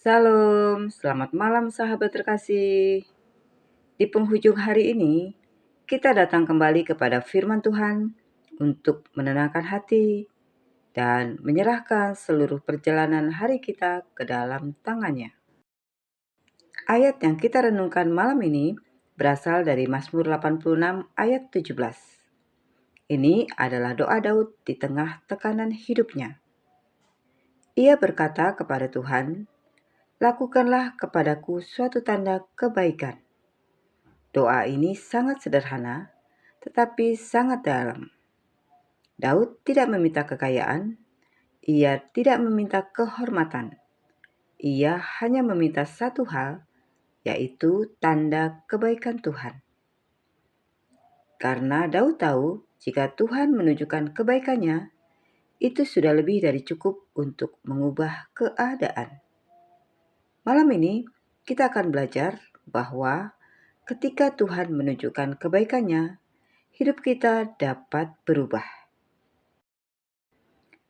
Salam, selamat malam sahabat terkasih. Di penghujung hari ini, kita datang kembali kepada firman Tuhan untuk menenangkan hati dan menyerahkan seluruh perjalanan hari kita ke dalam tangannya. Ayat yang kita renungkan malam ini berasal dari Mazmur 86 ayat 17. Ini adalah doa Daud di tengah tekanan hidupnya. Ia berkata kepada Tuhan, "Lakukanlah kepadaku suatu tanda kebaikan." Doa ini sangat sederhana, tetapi sangat dalam. Daud tidak meminta kekayaan, ia tidak meminta kehormatan. Ia hanya meminta satu hal, yaitu tanda kebaikan Tuhan. Karena Daud tahu jika Tuhan menunjukkan kebaikannya, itu sudah lebih dari cukup untuk mengubah keadaan. Malam ini kita akan belajar bahwa ketika Tuhan menunjukkan kebaikannya, hidup kita dapat berubah.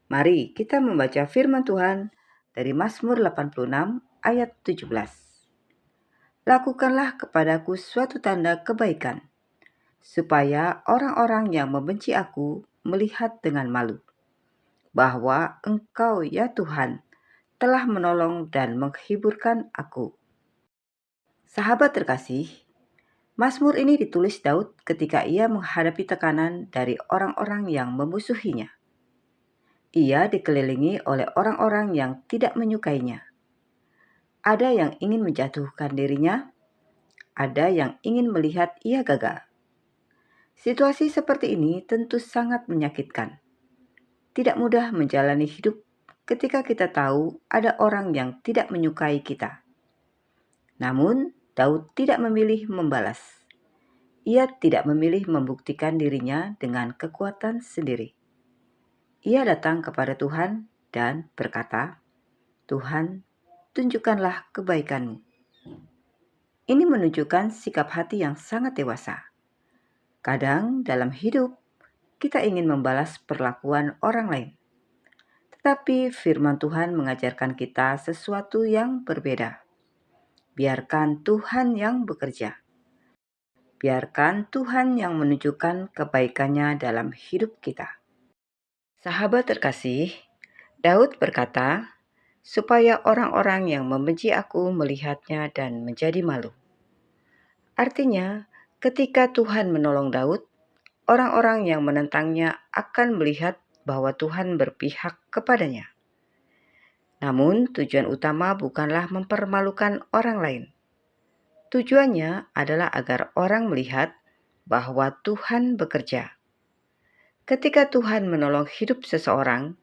Mari kita membaca firman Tuhan dari Mazmur 86 ayat 17. Lakukanlah kepadaku suatu tanda kebaikan, supaya orang-orang yang membenci aku melihat dengan malu, bahwa Engkau ya Tuhan telah menolong dan menghiburkan aku. Sahabat terkasih, Mazmur ini ditulis Daud ketika ia menghadapi tekanan dari orang-orang yang memusuhinya. Ia dikelilingi oleh orang-orang yang tidak menyukainya. Ada yang ingin menjatuhkan dirinya, ada yang ingin melihat ia gagal. Situasi seperti ini tentu sangat menyakitkan. Tidak mudah menjalani hidup ketika kita tahu ada orang yang tidak menyukai kita. Namun, Daud tidak memilih membalas. Ia tidak memilih membuktikan dirinya dengan kekuatan sendiri. Ia datang kepada Tuhan dan berkata, "Tuhan, tunjukkanlah kebaikan-Mu." Ini menunjukkan sikap hati yang sangat dewasa. Kadang dalam hidup, kita ingin membalas perlakuan orang lain. Tetapi firman Tuhan mengajarkan kita sesuatu yang berbeda. Biarkan Tuhan yang bekerja. Biarkan Tuhan yang menunjukkan kebaikannya dalam hidup kita. Sahabat terkasih, Daud berkata, supaya orang-orang yang membenci aku melihatnya dan menjadi malu. Artinya, ketika Tuhan menolong Daud, orang-orang yang menentangnya akan melihat bahwa Tuhan berpihak kepadanya. Namun, tujuan utama bukanlah mempermalukan orang lain. Tujuannya adalah agar orang melihat bahwa Tuhan bekerja. Ketika Tuhan menolong hidup seseorang,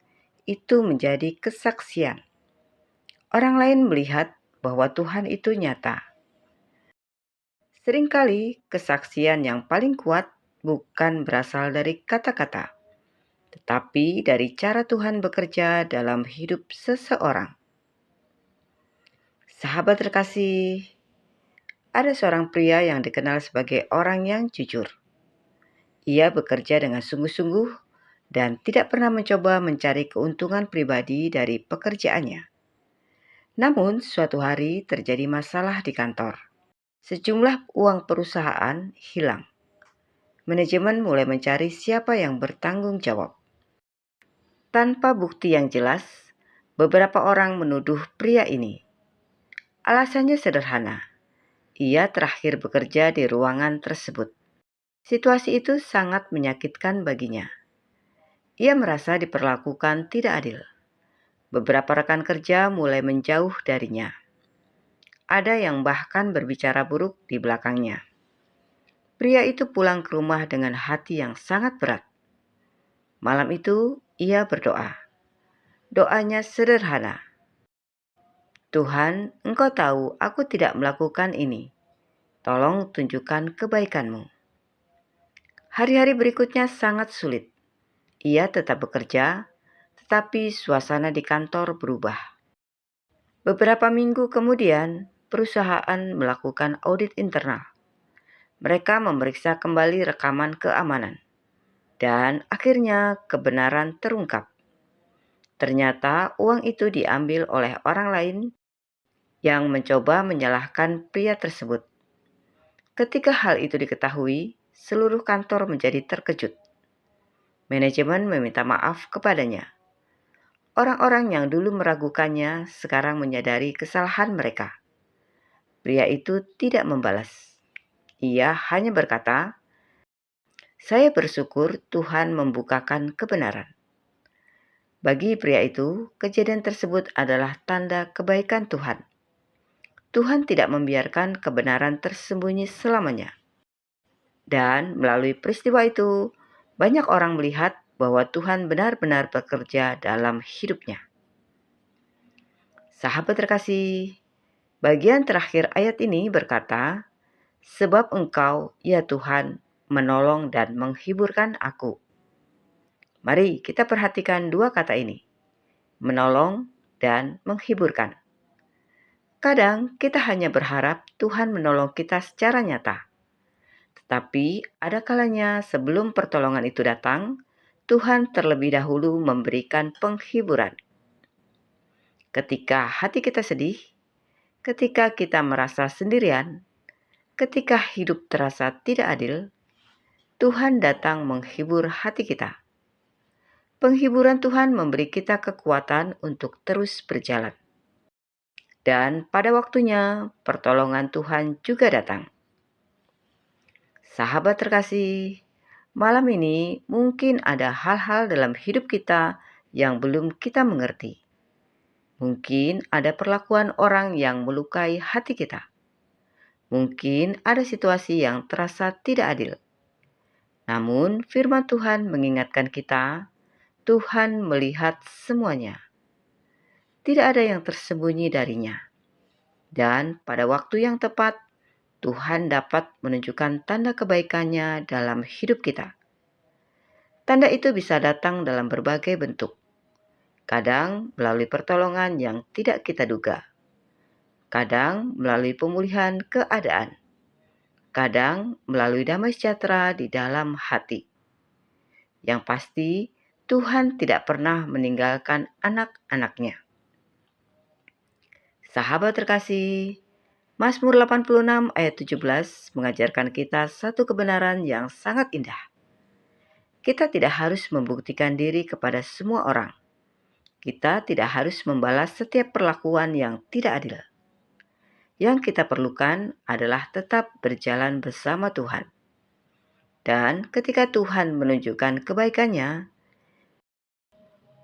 itu menjadi kesaksian. Orang lain melihat bahwa Tuhan itu nyata. Seringkali kesaksian yang paling kuat bukan berasal dari kata-kata, tetapi dari cara Tuhan bekerja dalam hidup seseorang. Sahabat terkasih, ada seorang pria yang dikenal sebagai orang yang jujur. Ia bekerja dengan sungguh-sungguh dan tidak pernah mencoba mencari keuntungan pribadi dari pekerjaannya. Namun, suatu hari terjadi masalah di kantor. Sejumlah uang perusahaan hilang. Manajemen mulai mencari siapa yang bertanggung jawab. Tanpa bukti yang jelas, beberapa orang menuduh pria ini. Alasannya sederhana. Ia terakhir bekerja di ruangan tersebut. Situasi itu sangat menyakitkan baginya. Ia merasa diperlakukan tidak adil. Beberapa rekan kerja mulai menjauh darinya. Ada yang bahkan berbicara buruk di belakangnya. Pria itu pulang ke rumah dengan hati yang sangat berat. Malam itu, ia berdoa. Doanya sederhana. Tuhan, Engkau tahu aku tidak melakukan ini. Tolong tunjukkan kebaikan-Mu. Hari-hari berikutnya sangat sulit. Ia tetap bekerja, tetapi suasana di kantor berubah. Beberapa minggu kemudian, perusahaan melakukan audit internal. Mereka memeriksa kembali rekaman keamanan. Dan akhirnya kebenaran terungkap. Ternyata uang itu diambil oleh orang lain yang mencoba menyalahkan pria tersebut. Ketika hal itu diketahui, seluruh kantor menjadi terkejut. Manajemen meminta maaf kepadanya. Orang-orang yang dulu meragukannya sekarang menyadari kesalahan mereka. Pria itu tidak membalas. Ia hanya berkata, "Saya bersyukur Tuhan membukakan kebenaran." Bagi pria itu, kejadian tersebut adalah tanda kebaikan Tuhan. Tuhan tidak membiarkan kebenaran tersembunyi selamanya. Dan melalui peristiwa itu, banyak orang melihat bahwa Tuhan benar-benar bekerja dalam hidupnya. Sahabat terkasih, bagian terakhir ayat ini berkata, "Sebab Engkau, ya Tuhan, menolong dan menghiburkan aku." Mari kita perhatikan dua kata ini, menolong dan menghiburkan. Kadang kita hanya berharap Tuhan menolong kita secara nyata. Tetapi ada kalanya sebelum pertolongan itu datang, Tuhan terlebih dahulu memberikan penghiburan. Ketika hati kita sedih, ketika kita merasa sendirian, ketika hidup terasa tidak adil, Tuhan datang menghibur hati kita. Penghiburan Tuhan memberi kita kekuatan untuk terus berjalan. Dan pada waktunya, pertolongan Tuhan juga datang. Sahabat terkasih, malam ini mungkin ada hal-hal dalam hidup kita yang belum kita mengerti. Mungkin ada perlakuan orang yang melukai hati kita. Mungkin ada situasi yang terasa tidak adil. Namun, firman Tuhan mengingatkan kita, Tuhan melihat semuanya. Tidak ada yang tersembunyi darinya. Dan pada waktu yang tepat, Tuhan dapat menunjukkan tanda kebaikannya dalam hidup kita. Tanda itu bisa datang dalam berbagai bentuk. Kadang melalui pertolongan yang tidak kita duga. Kadang melalui pemulihan keadaan. Kadang melalui damai sejahtera di dalam hati. Yang pasti, Tuhan tidak pernah meninggalkan anak-anaknya. Sahabat terkasih, Mazmur 86 ayat 17 mengajarkan kita satu kebenaran yang sangat indah. Kita tidak harus membuktikan diri kepada semua orang. Kita tidak harus membalas setiap perlakuan yang tidak adil. Yang kita perlukan adalah tetap berjalan bersama Tuhan. Dan ketika Tuhan menunjukkan kebaikannya,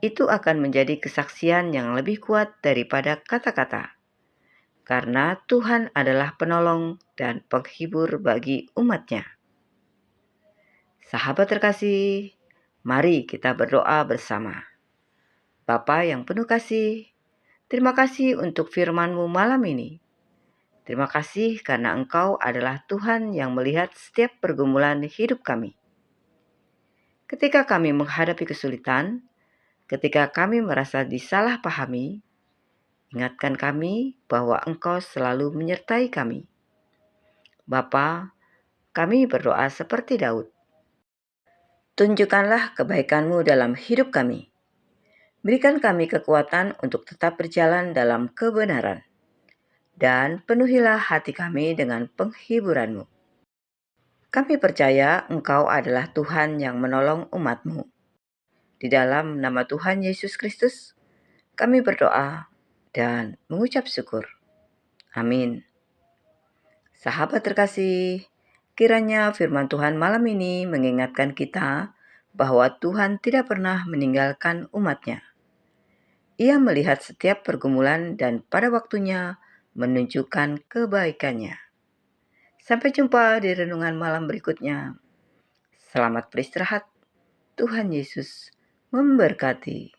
itu akan menjadi kesaksian yang lebih kuat daripada kata-kata. Karena Tuhan adalah penolong dan penghibur bagi umat-Nya. Sahabat terkasih, mari kita berdoa bersama. Bapa yang penuh kasih, terima kasih untuk firman-Mu malam ini. Terima kasih karena Engkau adalah Tuhan yang melihat setiap pergumulan hidup kami. Ketika kami menghadapi kesulitan, ketika kami merasa disalahpahami, ingatkan kami bahwa Engkau selalu menyertai kami. Bapa, kami berdoa seperti Daud. Tunjukkanlah kebaikan-Mu dalam hidup kami. Berikan kami kekuatan untuk tetap berjalan dalam kebenaran. Dan penuhilah hati kami dengan penghiburan-Mu. Kami percaya Engkau adalah Tuhan yang menolong umat-Mu. Di dalam nama Tuhan Yesus Kristus, kami berdoa dan mengucap syukur. Amin. Sahabat terkasih, kiranya firman Tuhan malam ini mengingatkan kita bahwa Tuhan tidak pernah meninggalkan umat-Nya. Ia melihat setiap pergumulan dan pada waktunya menunjukkan kebaikannya. Sampai jumpa di renungan malam berikutnya. Selamat beristirahat. Tuhan Yesus memberkati.